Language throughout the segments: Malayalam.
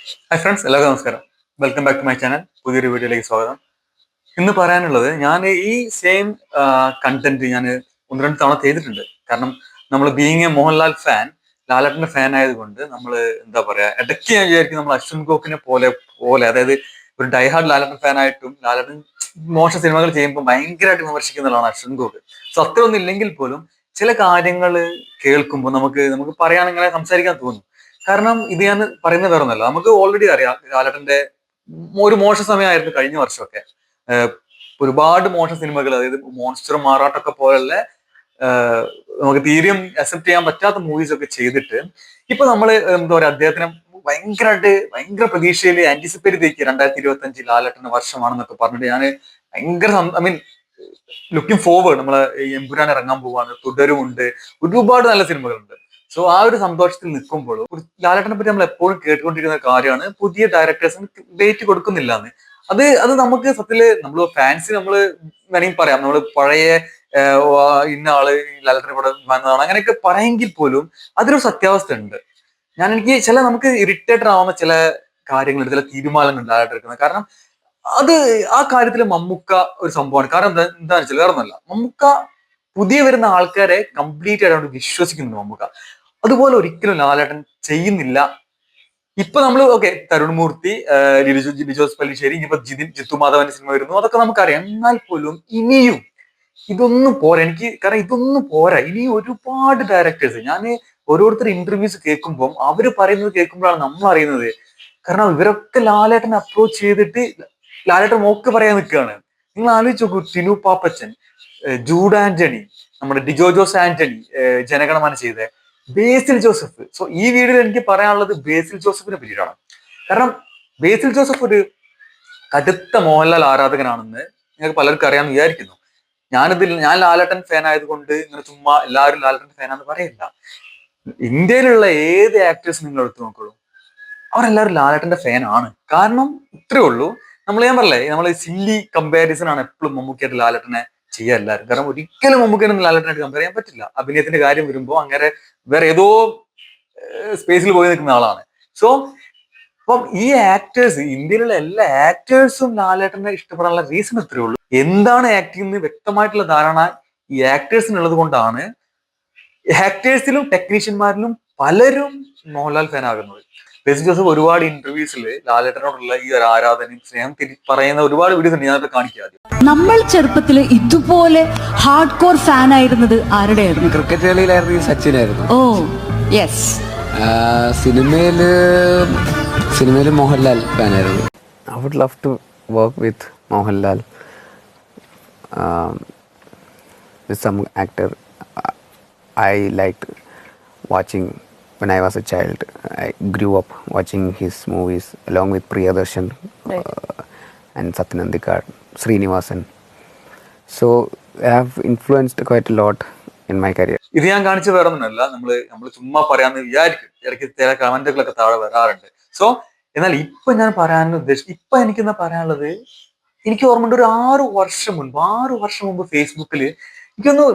ഹായ് ഫ്രണ്ട്സ്, എല്ലാവർക്കും നമസ്കാരം. Welcome back to my channel. പുതിയൊരു വീഡിയോയിലേക്ക് സ്വാഗതം. ഇന്ന് പറയാനുള്ളത്, ഞാൻ ഈ സെയിം കണ്ടന്റ് ഞാൻ ഒന്ന് രണ്ട് തവണ ചെയ്തിട്ടുണ്ട്. കാരണം നമ്മൾ ബീങ് എ മോഹൻലാൽ ഫാൻ, ലാലേട്ടന്റെ ഫാൻ ആയതുകൊണ്ട് നമ്മൾ എന്താ പറയാ, ഇടയ്ക്ക് ഞാൻ വിചാരിക്കും നമ്മൾ അശ്വിൻ ഗോക്കിനെ പോലെ പോലെ അതായത് ഒരു ഡൈഹാർഡ് ലാലേട്ടൻ ഫാൻ ആയിട്ടും ലാലേട്ടൻ മോശം സിനിമകൾ ചെയ്യുമ്പോൾ ഭയങ്കരമായിട്ട് വിമർശിക്കുന്നതാണ് അശ്വിൻ ഗോക്ക്. സത്യം ഒന്നും ഇല്ലെങ്കിൽ പോലും ചില കാര്യങ്ങൾ കേൾക്കുമ്പോൾ നമുക്ക് നമുക്ക് പറയാനിങ്ങനെ സംസാരിക്കാൻ തോന്നും. കാരണം ഇത് ഞാൻ പറയുന്നത് വേറെ ഒന്നല്ല, നമുക്ക് ഓൾറെഡി അറിയാം ലാലേട്ടന്റെ ഒരു മോശ സമയമായിരുന്നു കഴിഞ്ഞ വർഷമൊക്കെ. ഏഹ് ഒരുപാട് മോശം സിനിമകൾ, അതായത് മോൺസ്റ്ററും മാറാട്ടൊക്കെ പോലുള്ള നമുക്ക് തീരെയും അക്സെപ്റ്റ് ചെയ്യാൻ പറ്റാത്ത മൂവീസ് ഒക്കെ ചെയ്തിട്ട് ഇപ്പൊ നമ്മള് എന്താ പറയാ, അദ്ദേഹത്തിനെ ഭയങ്കര പ്രതീക്ഷയിൽ ആന്റിസിപ്പേറ്റ് ചെയ്തിരിക്കുക 2025 ലാലേട്ടന്റെ വർഷമാണെന്നൊക്കെ പറഞ്ഞിട്ട് ഞാൻ ഭയങ്കര ഐ മീൻ ലുക്കിംഗ് ഫോർവേഡ്. നമ്മളെ എമ്പുരാൻ ഇറങ്ങാൻ പോവാണ്, തുടരുമുണ്ട്, ഒരുപാട് നല്ല സിനിമകളുണ്ട്. സോ ആ ഒരു സന്തോഷത്തിൽ നിൽക്കുമ്പോഴും ലാലേട്ടനെ പറ്റി നമ്മൾ എപ്പോഴും കേട്ടുകൊണ്ടിരിക്കുന്ന കാര്യമാണ് പുതിയ ഡയറക്ടേഴ്സിന് ഡേറ്റ് കൊടുക്കുന്നില്ല എന്ന്. അത് നമുക്ക് സത്യത്തില് നമ്മൾ ഫാൻസ് നമ്മൾ വേണമെങ്കിൽ പറയാം, നമ്മൾ പഴയ ഇന്ന ആള് ലാലേട്ടനെ കൂടെ വന്നതാണ് അങ്ങനെയൊക്കെ പറയെങ്കിൽ പോലും അതിലൊരു സത്യാവസ്ഥ ഉണ്ട്. എനിക്ക് നമുക്ക് ഇറിറ്റേറ്റഡ് ആവുന്ന ചില കാര്യങ്ങളുണ്ട്, ചില തീരുമാനങ്ങളുണ്ട് ലാലേട്ടൻ എടുക്കുന്നത്. കാരണം അത് ആ കാര്യത്തിൽ മമ്മൂക്ക ഒരു സംഭവമാണ്. കാരണം എന്താണെന്ന് വെച്ചാൽ വേറെ ഒന്നല്ല, മമ്മൂക്ക പുതിയ വരുന്ന ആൾക്കാരെ കംപ്ലീറ്റ് ആയിട്ട് വിശ്വസിക്കുന്നു മമ്മൂക്ക. അതുപോലെ ഒരിക്കലും ലാലേട്ടൻ ചെയ്യുന്നില്ല. ഇപ്പൊ നമ്മൾ ഓക്കെ, തരുൺമൂർത്തി, ലിജോസ് പല്ലിശ്ശേരി, ഇനിയിപ്പോ ജിത്തു മാധവന്റെ സിനിമ വരുന്നു, അതൊക്കെ നമുക്കറിയാം. എന്നാൽ പോലും ഇനിയും ഇതൊന്നും പോരാ എനിക്ക്. കാരണം ഇതൊന്നും പോരാ, ഇനിയും ഒരുപാട് ഡയറക്ടേഴ്സ്, ഞാൻ ഓരോരുത്തർ ഇന്റർവ്യൂസ് കേൾക്കുമ്പോൾ അവര് പറയുന്നത് കേൾക്കുമ്പോഴാണ് നമ്മൾ അറിയുന്നത്. കാരണം ഇവരൊക്കെ ലാലേട്ടനെ അപ്രോച്ച് ചെയ്തിട്ട് ലാലേട്ടൻ മോക്ക് പറയാൻ നിൽക്കുകയാണ്. നിങ്ങൾ ആലോചിച്ച് നോക്കൂ, ടിനു പാപ്പച്ചൻ, ജൂഡ് ആന്റണി, നമ്മുടെ ഡിജോ ജോസ് ആന്റണി ജനഗണമന ചെയ്ത ബേസിൽ ജോസഫ്. സോ ഈ വീഡിയോയിൽ എനിക്ക് പറയാനുള്ളത് ബേസിൽ ജോസഫിനെ പറ്റിയിട്ടാണ്. കാരണം ബേസിൽ ജോസഫ് ഒരു കടുത്ത മോഹൻലാൽ ആരാധകനാണെന്ന് നിങ്ങൾക്ക് പലർക്കും അറിയാമെന്ന് വിചാരിക്കുന്നു. ഞാൻ ലാലേട്ടൻ ഫാൻ ആയതുകൊണ്ട് ഇങ്ങനെ ചുമ്മാ എല്ലാവരും ലാലേട്ടൻ ഫാനാന്ന് പറയില്ല. ഇന്ത്യയിലുള്ള ഏത് ആക്ടേഴ്സ് നിങ്ങൾ എടുത്തു നോക്കുള്ളൂ, അവരെല്ലാവരും ലാലേട്ടന്റെ ഫാനാണ്. കാരണം ഇത്രേ ഉള്ളൂ. ഞാൻ പറയല്ലേ, നമ്മൾ സില്ലി കമ്പാരിസൺ ആണ് എപ്പോഴും മമ്മൂക്കിയായിട്ട് ലാലേട്ടനെ ചെയ്യുക എല്ലാവരും. കാരണം ഒരിക്കലും മമ്മൂക്കിനെ ലാലേട്ടനായിട്ട് കമ്പയർ ചെയ്യാൻ പറ്റില്ല. അഭിനയത്തിന്റെ കാര്യം വരുമ്പോൾ അങ്ങനെ വേറെ ഏതോ സ്പേസിൽ പോയി നിൽക്കുന്ന ആളാണ്. സോ അപ്പം ഈ ആക്ടേഴ്സ്, ഇന്ത്യയിലുള്ള എല്ലാ ആക്ടേഴ്സും ലാലേട്ടനെ ഇഷ്ടപ്പെടാനുള്ള റീസൺ ഇത്രേ ഉള്ളൂ. എന്താണ് ആക്ടിംഗ് എന്ന് വ്യക്തമായിട്ടുള്ള ധാരണ ഈ ആക്ടേഴ്സിനുള്ളത് കൊണ്ടാണ് ആക്ടേഴ്സിലും ടെക്നീഷ്യന്മാരിലും പലരും മോഹൻലാൽ ഫാൻ ആകുന്നത്. ബേസിൽ ജോസഫ് ഒരുപാട് ഇന്റർവ്യൂസിൽ ലാലേട്ടനോടുള്ള ഈ ഒരു ആരാധനയും സ്നേഹം പറയുന്ന ഒരുപാട് വീഡിയോസ് ഉണ്ട്. ഞാനത് കാണിക്കാം. നമ്മൾ ചെറുപ്പത്തിൽ ഇതുപോലെ ഹാർഡ് കോർ ഫാൻ ആയിരുന്നത് ആരുടെയായിരുന്നു? ക്രിക്കറ്റ് കളിയിലായിരുന്നു, സച്ചിനായിരുന്നു. Oh yes. സിനിമയില് മോഹൻലാൽ ഫാനായിരുന്നു. I would love to work with Mohanlal, with some actor I liked watching when I was a child. I grew up watching his movies along with Priyadarshan, and Satyan Andikar, Srinivasan. So I have influenced quite a lot in my career. ഇത് ഞാൻ കാണിച്ച വേറെ ഒന്നുമല്ല, നമ്മൾ ചുമ്മാ പറയാന്ന് വിചാരിക്കും. ഇടയ്ക്ക് ചില കമന്റുകളൊക്കെ താഴെ വരാറുണ്ട്. സോ എന്നാൽ ഇപ്പൊ ഞാൻ ഇപ്പൊ എനിക്കെന്താ പറയാനുള്ളത്, എനിക്ക് ഓർമ്മയുണ്ട് ഒരു 6 വർഷം മുമ്പ് ഫേസ്ബുക്കിൽ എനിക്കൊന്ന്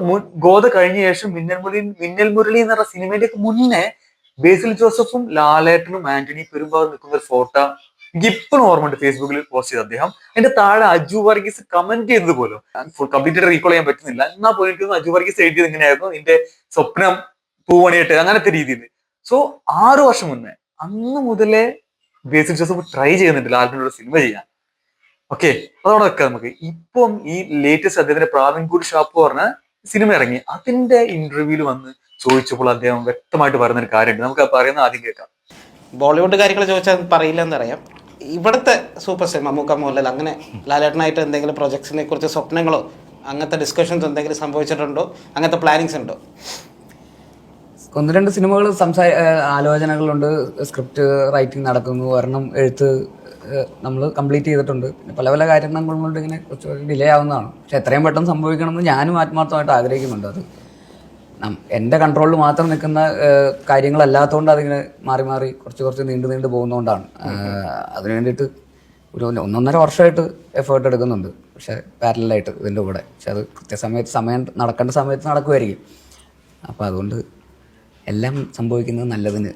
ഗോദ കഴിഞ്ഞ ശേഷം മിന്നൽ മുരളി എന്ന് പറഞ്ഞ സിനിമയുടെ ഒക്കെ മുന്നേ ബേസിൽ ജോസഫും ലാലേട്ടനും ആന്റണി പെരുമ്പാവൂർ നിൽക്കുന്ന ഒരു ഫോട്ടോ എനിക്ക് ഇപ്പോഴും ഓർമ്മയുണ്ട്. ഫേസ്ബുക്കിൽ പോസ്റ്റ് ചെയ്ത അദ്ദേഹം, അതിന്റെ താഴെ അജു വർഗീസ് കമന്റ് ചെയ്തത് പോലും കംപ്ലീറ്റ് റീകോൾ ചെയ്യാൻ പറ്റുന്നില്ല. എന്നാൽ പോലും എനിക്ക് അജു വർഗീസ് എഴുതിയത് എങ്ങനെയായിരുന്നു, നിന്റെ സ്വപ്നം പൂവണിയിട്ട് അങ്ങനത്തെ രീതിയിൽ. സോ 6 വർഷം മുന്നേ, അന്ന് മുതലേ ബേസിൽ ജോസഫ് ട്രൈ ചെയ്യുന്നുണ്ട് ലാലേട്ടനോട് സിനിമ ചെയ്യാൻ. ഓക്കെ, അതോടെ വെക്കാം നമുക്ക്. ഇപ്പം ഈ ലേറ്റസ്റ്റ് അദ്ദേഹത്തിന്റെ പ്രാവൻകൂർ ഷാപ്പ് പറഞ്ഞ സിനിമ ഇറങ്ങി, അതിന്റെ ഇന്റർവ്യൂവിൽ വന്ന് ചോദിച്ചപ്പോൾ അദ്ദേഹം വ്യക്തമായിട്ട് പറയുന്ന ഒരു കാര്യമുണ്ട്. നമുക്ക് പറയുന്ന ആദ്യം കേൾക്കാം. ബോളിവുഡ് കാര്യങ്ങൾ ചോദിച്ചാൽ പറയില്ല എന്നറിയാം. ഇവിടുത്തെ സൂപ്പർ സ്റ്റാർ മമ്മൂക്ക, മോഹൻലാൽ, അങ്ങനെ ലാലേട്ടനായിട്ട് എന്തെങ്കിലും പ്രൊജക്ട്സിനെ കുറിച്ച് സ്വപ്നങ്ങളോ അങ്ങനത്തെ ഡിസ്കഷൻസ് എന്തെങ്കിലും സംഭവിച്ചിട്ടുണ്ടോ? അങ്ങനത്തെ പ്ലാനിങ്സ് ഉണ്ടോ? ഒന്ന് രണ്ട് സിനിമകൾ ആലോചനകളുണ്ട്. സ്ക്രിപ്റ്റ് റൈറ്റിംഗ് നടക്കുന്നു, ഒരെണ്ണം എഴുത്ത് നമ്മൾ കംപ്ലീറ്റ് ചെയ്തിട്ടുണ്ട്. പിന്നെ പല പല കാര്യങ്ങൾ കൊണ്ട് ഇങ്ങനെ കുറച്ച് ഡിലേ ആവുന്നതാണ്. പക്ഷെ എത്രയും പെട്ടെന്ന് സംഭവിക്കണമെന്ന് ഞാനും ആത്മാർത്ഥമായിട്ട് ആഗ്രഹിക്കുന്നുണ്ട്. അത് എൻ്റെ കൺട്രോളിൽ മാത്രം നിൽക്കുന്ന കാര്യങ്ങളല്ലാത്തതുകൊണ്ട് അതിങ്ങനെ മാറി മാറി കുറച്ച് നീണ്ടു പോകുന്നതുകൊണ്ടാണ്. അതിനു വേണ്ടിയിട്ട് ഒരു 1.5 വർഷമായിട്ട് എഫേർട്ട് എടുക്കുന്നുണ്ട്. പക്ഷെ പാരലായിട്ട് ഇതിൻ്റെ കൂടെ. പക്ഷെ അത് സമയം നടക്കേണ്ട സമയത്ത് നടക്കുമായിരിക്കും. അപ്പോൾ അതുകൊണ്ട് എല്ലാം സംഭവിക്കുന്നത് നല്ലതിന്.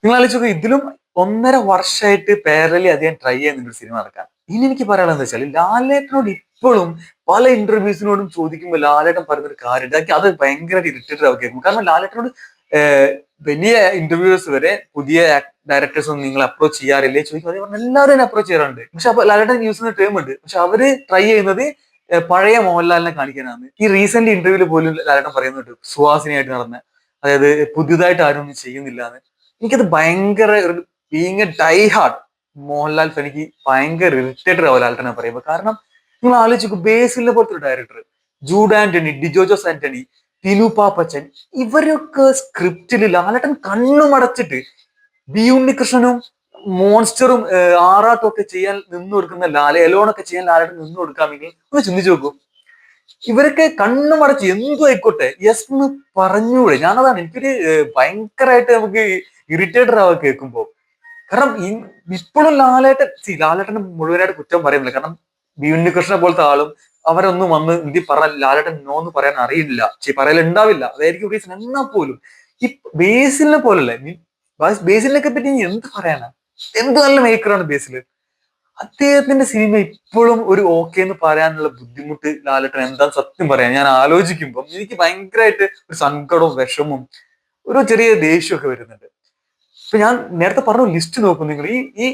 നിങ്ങൾ ആലോചിച്ചു, ഇതിലും 1.5 വർഷമായിട്ട് പാരലി അധികം ട്രൈ ചെയ്യുന്നുണ്ട് ഒരു സിനിമ നടക്കാൻ. ഇനി എനിക്ക് പറയാനുള്ളത് എന്താ വെച്ചാൽ ലാലേട്ടനോട് ഇപ്പോഴും പല ഇന്റർവ്യൂസിനോടും ചോദിക്കുമ്പോൾ ലാലേട്ടൻ പറയുന്ന ഒരു കാര്യം ഇതാക്കി അത് ഭയങ്കരമായിട്ട് ഇറിറ്റേറ്റഡ് ആവും കേൾക്കും. കാരണം ലാലേട്ടനോട് വലിയ ഇന്റർവ്യൂസ് വരെ പുതിയ ഡയറക്ടേഴ്സ് ഒന്നും നിങ്ങൾ അപ്രോച്ച് ചെയ്യാറില്ലേ ചോദിക്കും. അതേ പറഞ്ഞാൽ എല്ലാവരും തന്നെ അപ്രോച്ച് ചെയ്യാറുണ്ട്. പക്ഷെ അപ്പൊ ലാലേട്ടൻ യൂസ് ചെയ്യുന്ന ടേം ഉണ്ട്. പക്ഷെ അവര് ട്രൈ ചെയ്യുന്നത് പഴയ മോഹൻലാലിനെ കാണിക്കാനാണ്. ഈ റീസെന്റ് ഇന്റർവ്യൂവിൽ പോലും ലാലേട്ടൻ പറയുന്നുണ്ട് സുഹാസിനിയായിട്ട് നടന്ന, അതായത് പുതിയതായിട്ട് ആരും ഒന്നും ചെയ്യുന്നില്ല എന്ന്. എനിക്കത് ഭയങ്കര being a die hard Mohanlal എനിക്ക് ഭയങ്കര ഇറിറ്റേറ്റഡ് ആവും ലാലേട്ടനെ പറയുമ്പോൾ. കാരണം നിങ്ങൾ ആലോചിക്കും, ബേസിലിനെ പോലത്തെ ഒരു ഡയറക്ടർ, ജൂഡ് ആന്റണി, ഡിജോ ജോസ് ആന്റണി, ടിനു പാപ്പച്ചൻ, ഇവരൊക്കെ സ്ക്രിപ്റ്റിൽ ലാലേട്ടൻ കണ്ണുമടച്ചിട്ട് ബി ഉണ്ണികൃഷ്ണനും മോൺസ്റ്ററും ആറാട്ടും ഒക്കെ ചെയ്യാൻ നിന്നു കൊടുക്കുന്ന എലോണൊക്കെ ചെയ്യാൻ ലാലേട്ടൻ നിന്നു കൊടുക്കാമെങ്കിൽ ഒന്ന് ചിന്തിച്ചു നോക്കൂ. ഇവരൊക്കെ കണ്ണുമടച്ച് എന്തു ആയിക്കോട്ടെ യെസ് എന്ന് പറഞ്ഞൂടെ. ഞാനതാണ് എനിക്കൊരു ഭയങ്കരമായിട്ട് നമുക്ക് ഇറിറ്റേറ്റഡ് ആവുക കേൾക്കുമ്പോൾ. കാരണം ഇപ്പോഴും ലാലേട്ടന് മുഴുവനായിട്ട് കുറ്റം പറയുന്നില്ല. കാരണം ബി ഉണ്ണികൃഷ്ണനെ പോലത്തെ ആളും അവരൊന്നും വന്ന് ഇന്ത്യ പറഞ്ഞ ലാലേട്ടൻ നോ എന്ന് പറയാൻ അറിയില്ല, പറയലുണ്ടാവില്ല, അതായിരിക്കും റീസൺ. എന്നാൽ പോലും ഈ ബേസിലിനെ പോലല്ലേ, ബേസിലിനൊക്കെ പറ്റി എന്ത് പറയാനാ, എന്ത് നല്ല മേക്കറാണ് ബേസില്. അദ്ദേഹത്തിന്റെ സിനിമ ഇപ്പോഴും ഒരു ഓക്കെ എന്ന് പറയാനുള്ള ബുദ്ധിമുട്ട് ലാലേട്ടൻ എന്താന്ന് സത്യം പറയാൻ ഞാൻ ആലോചിക്കുമ്പോൾ എനിക്ക് ഭയങ്കരമായിട്ട് ഒരു സങ്കടവും വിഷമവും ഒരു ചെറിയ ദേഷ്യമൊക്കെ വരുന്നുണ്ട്. ഇപ്പൊ ഞാൻ നേരത്തെ പറഞ്ഞ ലിസ്റ്റ് നോക്കും നിങ്ങൾ, ഈ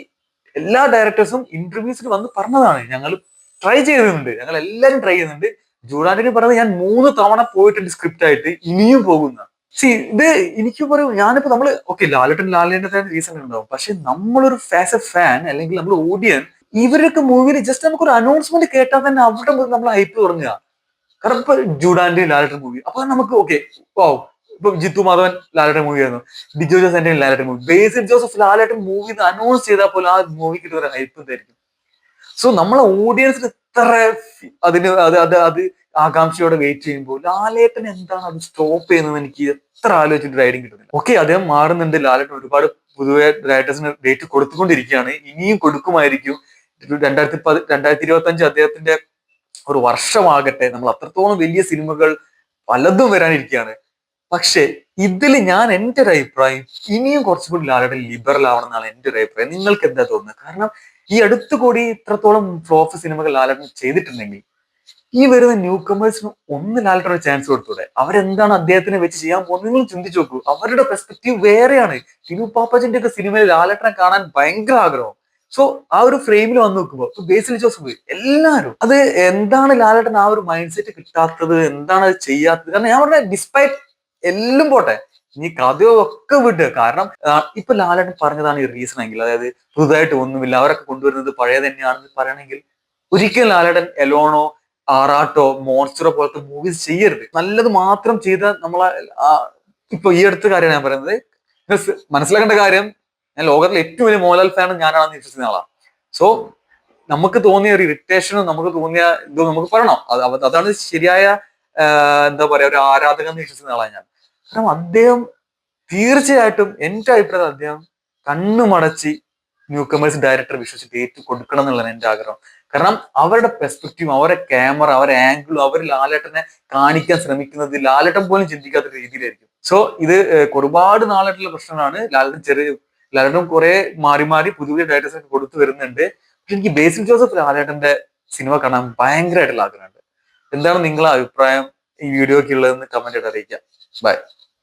എല്ലാ ഡയറക്ടേഴ്സും ഇന്റർവ്യൂസിൽ വന്ന് പറഞ്ഞതാണ് ഞങ്ങൾ ട്രൈ ചെയ്യുന്നുണ്ട്, ഞങ്ങൾ എല്ലാവരും ട്രൈ ചെയ്യുന്നുണ്ട്. ജൂഡാന്റണി പറഞ്ഞത് ഞാൻ 3 തവണ പോയിട്ടുണ്ട് സ്ക്രിപ്റ്റ് ആയിട്ട്, ഇനിയും പോകുന്ന. ഇത് എനിക്ക് പറയൂ, ഞാനിപ്പോ നമ്മള് ഓക്കെ ലാലേട്ടന്റെ റീസൺ ഉണ്ടാവും, പക്ഷെ നമ്മളൊരു ആസ് എ ഫാൻ അല്ലെങ്കിൽ നമ്മൾ ഓഡിയൻസ് ഇവരൊക്കെ മൂവിയിൽ ജസ്റ്റ് നമുക്കൊരു അനൗൺസ്മെന്റ് കേട്ടാൽ തന്നെ അവിടെ നമ്മൾ ഹൈപ്പ് തുടങ്ങുക. കാരണം ഇപ്പൊ ജൂഡാന്റെ ലാലേട്ടൻ മൂവി അപ്പൊ നമുക്ക് ഓക്കെ വാവ്, ഇപ്പൊ ജിത്തു മാധവൻ ലാലേട്ടൻ മൂവി ആയിരുന്നു, ഡിജോ ജോസ് ആന്റണി ലാലേട്ടൻ മൂവി, ബേസിൽ ജോസഫ് ലാലേട്ടൻ മൂവി അനൗൺസ് ചെയ്താൽ പോലും ആ മൂവിക്ക് ഒരു ഹൈപ്പ് എന്തായിരിക്കും. സോ നമ്മളെ ഓഡിയൻസിന് ഇത്ര അതിന് അത് ആകാംക്ഷയോടെ വെയിറ്റ് ചെയ്യുമ്പോൾ ലാലേട്ടൻ എന്താണ് അത് സ്റ്റോപ്പ് ചെയ്യുന്നത് എനിക്ക് എത്ര ആലോചിച്ചിട്ട് റൈഡിങ് കിട്ടുന്നില്ല. ഓക്കെ അദ്ദേഹം മാറുന്നുണ്ട്, ലാലേട്ടൻ ഒരുപാട് പുതിയ ഡയറക്ടേഴ്സിന് ഡേറ്റ് കൊടുത്തുകൊണ്ടിരിക്കുകയാണ്, ഇനിയും കൊടുക്കുമായിരിക്കും. 2025 അദ്ദേഹത്തിന്റെ ഒരു വർഷമാകട്ടെ, നമ്മൾ അത്രത്തോളം വലിയ സിനിമകൾ പലതും വരാനിരിക്കുകയാണ്. പക്ഷെ ഇതിൽ ഞാൻ എന്റെ ഒരു അഭിപ്രായം ഇനിയും കുറച്ചുകൂടി ലാലേട്ടൻ ലിബറൽ ആവണം എന്നാണ് എന്റെ ഒരു അഭിപ്രായം. നിങ്ങൾക്ക് എന്താ തോന്നുന്നത്? കാരണം ഈ അടുത്ത് കൂടി ഇത്രത്തോളം ഫ്ലോപ്പ് സിനിമകൾ ലാലേട്ടൻ ചെയ്തിട്ടുണ്ടെങ്കിൽ ഈ വരുന്ന ന്യൂ കമേഴ്സിന് ഒന്ന് ലാലേട്ടൻ ഒരു ചാൻസ് കൊടുത്തൂടെ? അവരെന്താണ് അദ്ദേഹത്തിനെ വെച്ച് ചെയ്യാൻ പോകുന്നത് നിങ്ങൾ ചിന്തിച്ചു നോക്കൂ. അവരുടെ പെർസ്പെക്റ്റീവ് വേറെയാണ്. ടിനു പാപ്പച്ചന്റെ ഒക്കെ സിനിമയിൽ ലാലേട്ടനെ കാണാൻ ഭയങ്കര ആഗ്രഹം. സോ ആ ഒരു ഫ്രെയിമിൽ വന്ന് നോക്കുമ്പോൾ ബേസിൽ ജോസഫ് എല്ലാവരും അത് എന്താണ് ലാലേട്ടൻ ആ ഒരു മൈൻഡ് സെറ്റ് കിട്ടാത്തത്, എന്താണ് അത് ചെയ്യാത്തത്? കാരണം ഞാൻ പറഞ്ഞ ഡിസ്പൈറ്റ് എല്ലാം പോട്ടെ, ഇനി കഥയോ ഒക്കെ വിട്ട്, കാരണം ഇപ്പൊ ലാലേട്ടൻ പറഞ്ഞതാണ് ഈ റീസൺ എങ്കിൽ, അതായത് പുതുതായിട്ട് ഒന്നുമില്ല അവരൊക്കെ കൊണ്ടുവരുന്നത് പഴയ തന്നെയാണെന്ന് പറയണമെങ്കിൽ ഒരിക്കലും ലാലേട്ടൻ എലോണോ ആറാട്ടോ മോൺസ്റ്ററോ പോലത്തെ മൂവീസ് ചെയ്യരുത്. നല്ലത് മാത്രം ചെയ്ത നമ്മളെ ഇപ്പൊ ഈ അടുത്ത കാര്യമാണ് ഞാൻ പറയുന്നത്. മനസ്സിലാക്കേണ്ട കാര്യം, ഞാൻ ലോകത്തിലെ ഏറ്റവും വലിയ മോഹൻലാൽ ഫാനും ഞാനാണെന്ന് വിശ്വസിക്കുന്ന ആളാണ്. സോ നമുക്ക് തോന്നിയ ഒരു ഇറിറ്റേഷനും നമുക്ക് തോന്നിയ ഇതും നമുക്ക് പറയണം. അതാണ് ശരിയായ എന്താ പറയാ ഒരു ആരാധകൻ എന്ന് വിശ്വസിക്കുന്ന ആളാണ് ഞാൻ. കാരണം അദ്ദേഹം തീർച്ചയായിട്ടും എന്റെ അഭിപ്രായത്തിൽ അദ്ദേഹം കണ്ണുമടച്ച് ന്യൂ കമേഴ്സ് ഡയറക്ടർ വിശ്വസിച്ച് ഏറ്റു കൊടുക്കണം എന്നുള്ളതാണ് എന്റെ ആഗ്രഹം. കാരണം അവരുടെ പെർസ്പെക്റ്റീവ്, അവരുടെ ക്യാമറ, അവരുടെ ആംഗിളും അവർ ലാലേട്ടനെ കാണിക്കാൻ ശ്രമിക്കുന്നത് ലാലേട്ടൻ പോലും ചിന്തിക്കാത്ത രീതിയിലായിരിക്കും. സോ ഇത് ഒരുപാട് നാളായിട്ടുള്ള പ്രശ്നമാണ്. ലാലേട്ടൻ കുറെ മാറി മാറി പുതിയ ഡയറക്ടേഴ്സ് കൊടുത്തു വരുന്നുണ്ട്. പക്ഷെ എനിക്ക് ബേസിൽ ജോസഫ് ലാലേട്ടന്റെ സിനിമ കാണാൻ ഭയങ്കരമായിട്ടുള്ള ആഗ്രഹമുണ്ട്. എന്താണ് നിങ്ങളെ അഭിപ്രായം ഈ വീഡിയോക്ക് ഉള്ളതെന്ന് കമന്റ് ആയിട്ട് അറിയിക്കാം. ബൈ.